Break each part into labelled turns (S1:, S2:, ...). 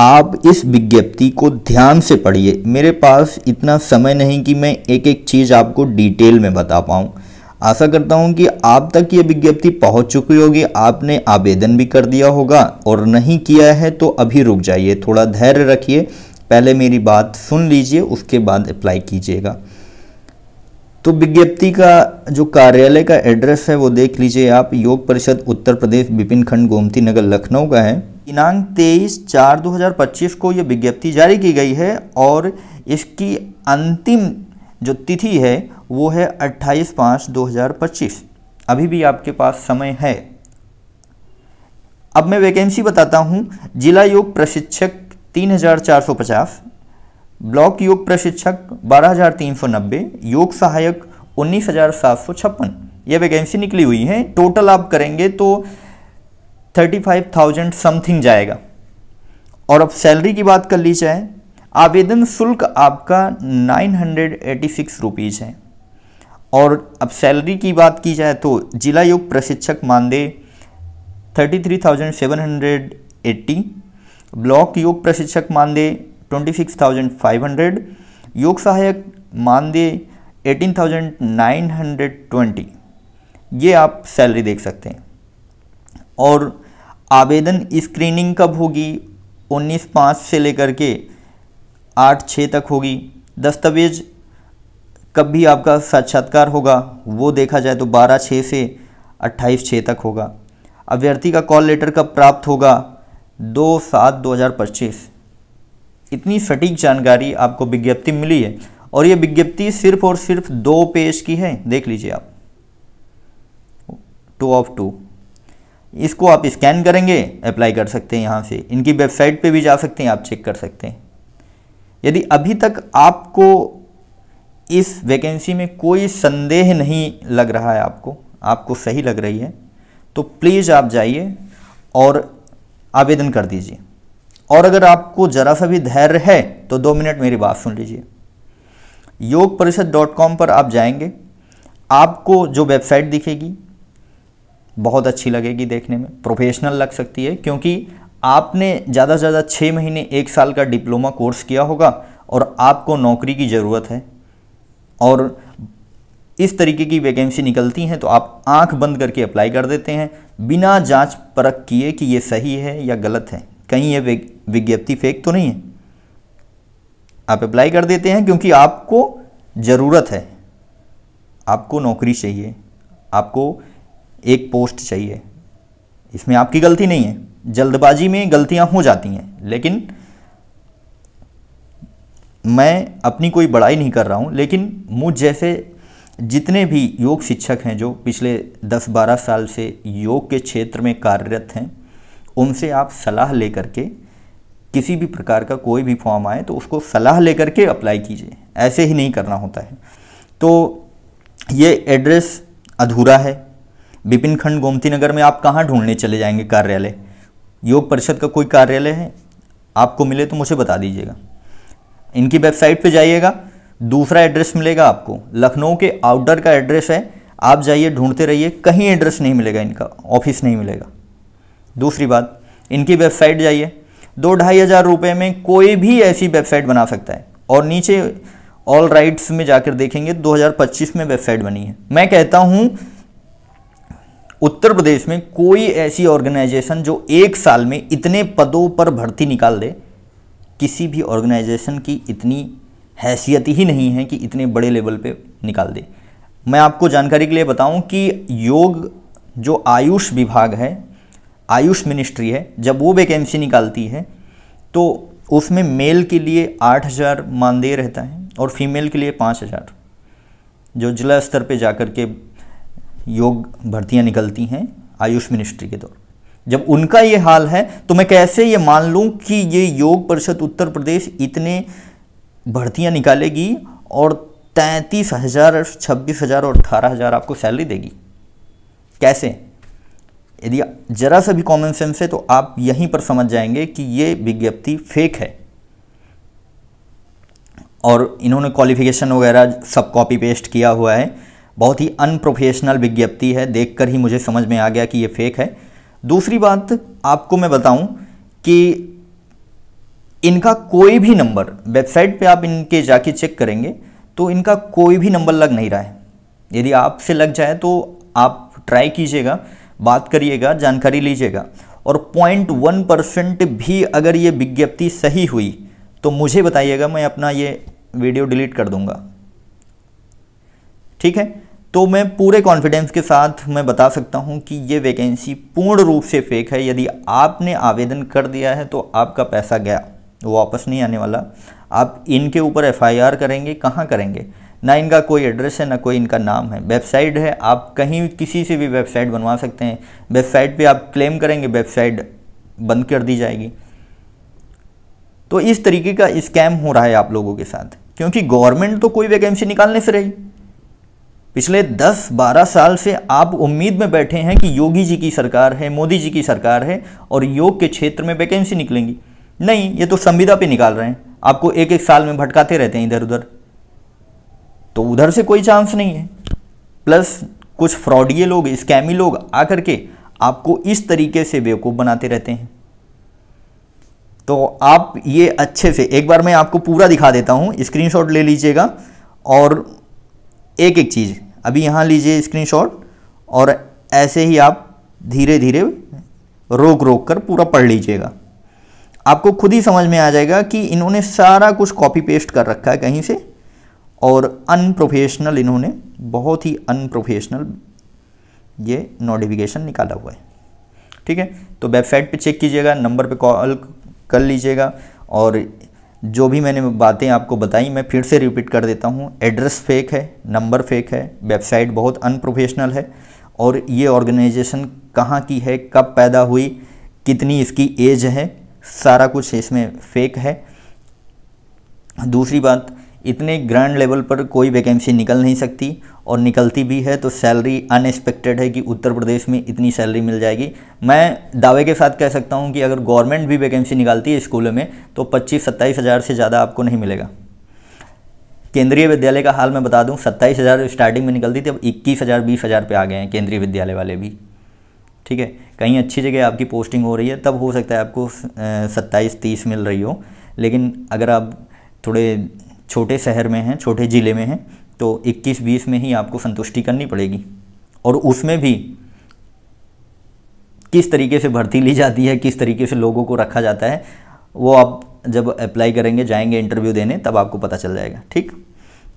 S1: आप इस विज्ञप्ति को ध्यान से पढ़िए। मेरे पास इतना समय नहीं कि मैं एक एक चीज़ आपको डिटेल में बता पाऊँ। आशा करता हूँ कि आप तक ये विज्ञप्ति पहुँच चुकी होगी, आपने आवेदन भी कर दिया होगा, और नहीं किया है तो अभी रुक जाइए, थोड़ा धैर्य रखिए, पहले मेरी बात सुन लीजिए, उसके बाद अप्लाई कीजिएगा। तो विज्ञप्ति का जो कार्यालय का एड्रेस है वो देख लीजिए आप। योग परिषद उत्तर प्रदेश, विपिन खंड, गोमती नगर, लखनऊ का है। दिनांक 23/4/2025 को ये विज्ञप्ति जारी की गई है और इसकी अंतिम जो तिथि है वो है 28/5/2025। अभी भी आपके पास समय है। अब मैं वैकेंसी बताता हूँ। जिला योग प्रशिक्षक 3450, ब्लॉक योग प्रशिक्षक 12390, योग सहायक 19756, यह वैकेंसी निकली हुई है। टोटल आप करेंगे तो 35,000 समथिंग जाएगा। और अब सैलरी की बात कर ली जाए, आवेदन शुल्क आपका 986 रुपीज़ है। और अब सैलरी की बात की जाए तो जिला योग प्रशिक्षक मानदेय 33,780, ब्लॉक योग प्रशिक्षक मानदेय 26,500, योग सहायक मानदेय 18,920, ये आप सैलरी देख सकते हैं। और आवेदन स्क्रीनिंग कब होगी? 19/5 से लेकर के 8/6 तक होगी। दस्तावेज कब भी आपका साक्षात्कार होगा वो देखा जाए तो 12/6 से 28/6 तक होगा। अभ्यर्थी का कॉल लेटर कब प्राप्त होगा? 2/7/2025। इतनी सटीक जानकारी आपको विज्ञप्ति मिली है और ये विज्ञप्ति सिर्फ और सिर्फ 2 पेज की है। देख लीजिए आप, 2 of 2। इसको आप स्कैन करेंगे, अप्लाई कर सकते हैं। यहाँ से इनकी वेबसाइट पे भी जा सकते हैं, आप चेक कर सकते हैं। यदि अभी तक आपको इस वैकेंसी में कोई संदेह नहीं लग रहा है, आपको सही लग रही है, तो प्लीज़ आप जाइए और आवेदन कर दीजिए। और अगर आपको ज़रा सा भी धैर्य है तो 2 मिनट मेरी बात सुन लीजिए। yogparishad.com पर आप जाएंगे, आपको जो वेबसाइट दिखेगी बहुत अच्छी लगेगी, देखने में प्रोफेशनल लग सकती है, क्योंकि आपने ज़्यादा से ज़्यादा 6 महीने 1 साल का डिप्लोमा कोर्स किया होगा और आपको नौकरी की ज़रूरत है। और इस तरीके की वैकेंसी निकलती हैं तो आप आंख बंद करके अप्लाई कर देते हैं बिना जांच परख किए कि ये सही है या गलत है, कहीं ये विज्ञप्ति फेक तो नहीं है। आप अप्लाई कर देते हैं क्योंकि आपको ज़रूरत है, आपको नौकरी चाहिए, आपको एक पोस्ट चाहिए। इसमें आपकी गलती नहीं है, जल्दबाजी में गलतियां हो जाती हैं, लेकिन मैं अपनी कोई बड़ाई नहीं कर रहा हूं, लेकिन मुझ जैसे जितने भी योग शिक्षक हैं जो पिछले 10-12 साल से योग के क्षेत्र में कार्यरत हैं, उनसे आप सलाह लेकर के किसी भी प्रकार का कोई भी फॉर्म आए तो उसको सलाह लेकर के अप्लाई कीजिए, ऐसे ही नहीं करना होता है। तो ये एड्रेस अधूरा है। विपिन खंड, गोमती नगर में आप कहाँ ढूंढने चले जाएंगे कार्यालय? योग परिषद का कोई कार्यालय है आपको मिले तो मुझे बता दीजिएगा। इनकी वेबसाइट पे जाइएगा, दूसरा एड्रेस मिलेगा आपको, लखनऊ के आउटर का एड्रेस है। आप जाइए, ढूंढते रहिए, कहीं एड्रेस नहीं मिलेगा, इनका ऑफिस नहीं मिलेगा। दूसरी बात, इनकी वेबसाइट जाइए, 2-2.5 हज़ार रुपये में कोई भी ऐसी वेबसाइट बना सकता है। और नीचे ऑल राइट्स में जाकर देखेंगे 2025 में वेबसाइट बनी है। मैं कहता हूँ उत्तर प्रदेश में कोई ऐसी ऑर्गेनाइजेशन जो 1 साल में इतने पदों पर भर्ती निकाल दे, किसी भी ऑर्गेनाइजेशन की इतनी हैसियत ही नहीं है कि इतने बड़े लेवल पे निकाल दे। मैं आपको जानकारी के लिए बताऊं कि योग जो आयुष विभाग है, आयुष मिनिस्ट्री है, जब वो वैकेंसी निकालती है तो उसमें मेल के लिए 8,000 मानदेय रहता है और फीमेल के लिए 5,000, जो जिला स्तर पे जाकर के योग भर्तियां निकलती हैं आयुष मिनिस्ट्री के तौर। जब उनका ये हाल है तो मैं कैसे ये मान लूं कि ये योग परिषद उत्तर प्रदेश इतने भर्तियां निकालेगी और 33,000, 26,000 और 18,000 आपको सैलरी देगी? कैसे? यदि जरा सा भी कॉमन सेंस है तो आप यहीं पर समझ जाएंगे कि ये विज्ञप्ति फेक है। और इन्होंने क्वालिफिकेशन वगैरह सब कॉपी पेस्ट किया हुआ है। बहुत ही अनप्रोफेशनल विज्ञप्ति है, देखकर ही मुझे समझ में आ गया कि ये फेक है। दूसरी बात आपको मैं बताऊं कि इनका कोई भी नंबर, वेबसाइट पे आप इनके जाके चेक करेंगे तो इनका कोई भी नंबर लग नहीं रहा है। यदि आपसे लग जाए तो आप ट्राई कीजिएगा, बात करिएगा, जानकारी लीजिएगा, और 0.1% भी अगर ये विज्ञप्ति सही हुई तो मुझे बताइएगा, मैं अपना ये वीडियो डिलीट कर दूंगा। ठीक है, तो मैं पूरे कॉन्फिडेंस के साथ मैं बता सकता हूं कि ये वैकेंसी पूर्ण रूप से फेक है। यदि आपने आवेदन कर दिया है तो आपका पैसा गया, वो वापस नहीं आने वाला। आप इनके ऊपर एफआईआर करेंगे, कहाँ करेंगे? ना इनका कोई एड्रेस है, ना कोई इनका नाम है। वेबसाइट है, आप कहीं किसी से भी वेबसाइट बनवा सकते हैं। वेबसाइट पे आप क्लेम करेंगे, वेबसाइट बंद कर दी जाएगी। तो इस तरीके का स्कैम हो रहा है आप लोगों के साथ, क्योंकि गवर्नमेंट तो कोई वैकेंसी निकालने से रही। पिछले 10-12 साल से आप उम्मीद में बैठे हैं कि योगी जी की सरकार है, मोदी जी की सरकार है और योग के क्षेत्र में वैकेंसी निकलेंगी। नहीं, ये तो संविदा पे निकाल रहे हैं, आपको एक एक साल में भटकाते रहते हैं इधर उधर, तो उधर से कोई चांस नहीं है। प्लस कुछ फ्रॉडिये लोग, स्कैमी लोग आकर के आपको इस तरीके से बेवकूफ़ बनाते रहते हैं। तो आप ये अच्छे से एक बार मैं आपको पूरा दिखा देता हूँ, स्क्रीनशॉट ले लीजिएगा और एक एक चीज़ अभी यहाँ लीजिए स्क्रीनशॉट, और ऐसे ही आप धीरे धीरे रोक रोक कर पूरा पढ़ लीजिएगा। आपको खुद ही समझ में आ जाएगा कि इन्होंने सारा कुछ कॉपी पेस्ट कर रखा है कहीं से, और अनप्रोफेशनल, इन्होंने बहुत ही अनप्रोफेशनल ये नोटिफिकेशन निकाला हुआ है। ठीक है, तो वेबसाइट पे चेक कीजिएगा, नंबर पे कॉल कर लीजिएगा, और जो भी मैंने बातें आपको बताई मैं फिर से रिपीट कर देता हूँ। एड्रेस फेक है, नंबर फेक है, वेबसाइट बहुत अनप्रोफेशनल है, और ये ऑर्गेनाइजेशन कहाँ की है, कब पैदा हुई, कितनी इसकी एज है, सारा कुछ इसमें फेक है। दूसरी बात, इतने ग्रैंड लेवल पर कोई वैकेंसी निकल नहीं सकती, और निकलती भी है तो सैलरी अनएक्सपेक्टेड है कि उत्तर प्रदेश में इतनी सैलरी मिल जाएगी। मैं दावे के साथ कह सकता हूं कि अगर गवर्नमेंट भी वैकेंसी निकालती है स्कूलों में तो 25-27 हज़ार से ज़्यादा आपको नहीं मिलेगा। केंद्रीय विद्यालय का हाल मैं बता दूं, 27 हज़ार स्टार्टिंग में निकलती थी, अब 21 हज़ार 20 हज़ार पे आ गए हैं केंद्रीय विद्यालय वाले भी। ठीक है, कहीं अच्छी जगह आपकी पोस्टिंग हो रही है तब हो सकता है आपको 27-30 मिल रही हो, लेकिन अगर आप थोड़े छोटे शहर में हैं, छोटे ज़िले में हैं, तो 21-20 में ही आपको संतुष्टि करनी पड़ेगी। और उसमें भी किस तरीके से भर्ती ली जाती है, किस तरीके से लोगों को रखा जाता है, वो आप जब अप्लाई करेंगे, जाएंगे इंटरव्यू देने, तब आपको पता चल जाएगा। ठीक,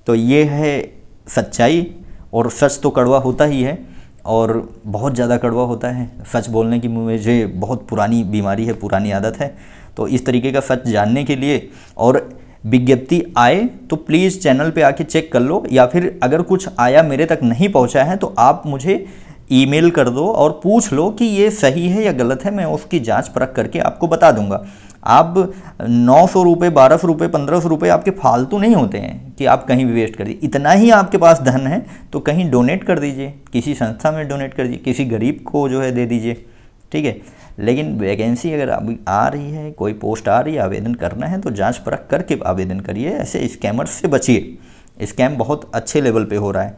S1: तो ये है सच्चाई, और सच तो कड़वा होता ही है, और बहुत ज़्यादा कड़वा होता है। सच बोलने की मुझे बहुत पुरानी बीमारी है, पुरानी आदत है। तो इस तरीके का सच जानने के लिए, और विज्ञप्ति आए तो प्लीज़ चैनल पे आके चेक कर लो, या फिर अगर कुछ आया मेरे तक नहीं पहुंचा है तो आप मुझे ईमेल कर दो और पूछ लो कि ये सही है या गलत है, मैं उसकी जांच परख करके आपको बता दूंगा। आप 900 रुपये, 1200 रुपये, 1500 रुपये आपके फालतू नहीं होते हैं कि आप कहीं भी वेस्ट कर दीजिए। इतना ही आपके पास धन है तो कहीं डोनेट कर दीजिए, किसी संस्था में डोनेट कर दीजिए, किसी गरीब को जो है दे दीजिए। ठीक है, लेकिन वैकेंसी अगर अभी आ रही है, कोई पोस्ट आ रही है, आवेदन करना है तो जांच परख करके आवेदन करिए। ऐसे स्कैमर्स से बचिए, स्कैम बहुत अच्छे लेवल पे हो रहा है।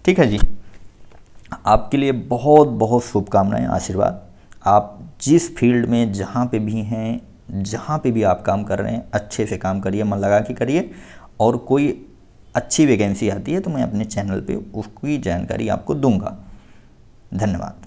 S1: ठीक है जी, आपके लिए बहुत बहुत शुभकामनाएं, आशीर्वाद। आप जिस फील्ड में जहाँ पे भी हैं, जहाँ पे भी आप काम कर रहे हैं, अच्छे से काम करिए, मन लगा के करिए, और कोई अच्छी वैकेंसी आती है तो मैं अपने चैनल पे उसकी जानकारी आपको दूंगा। धन्यवाद।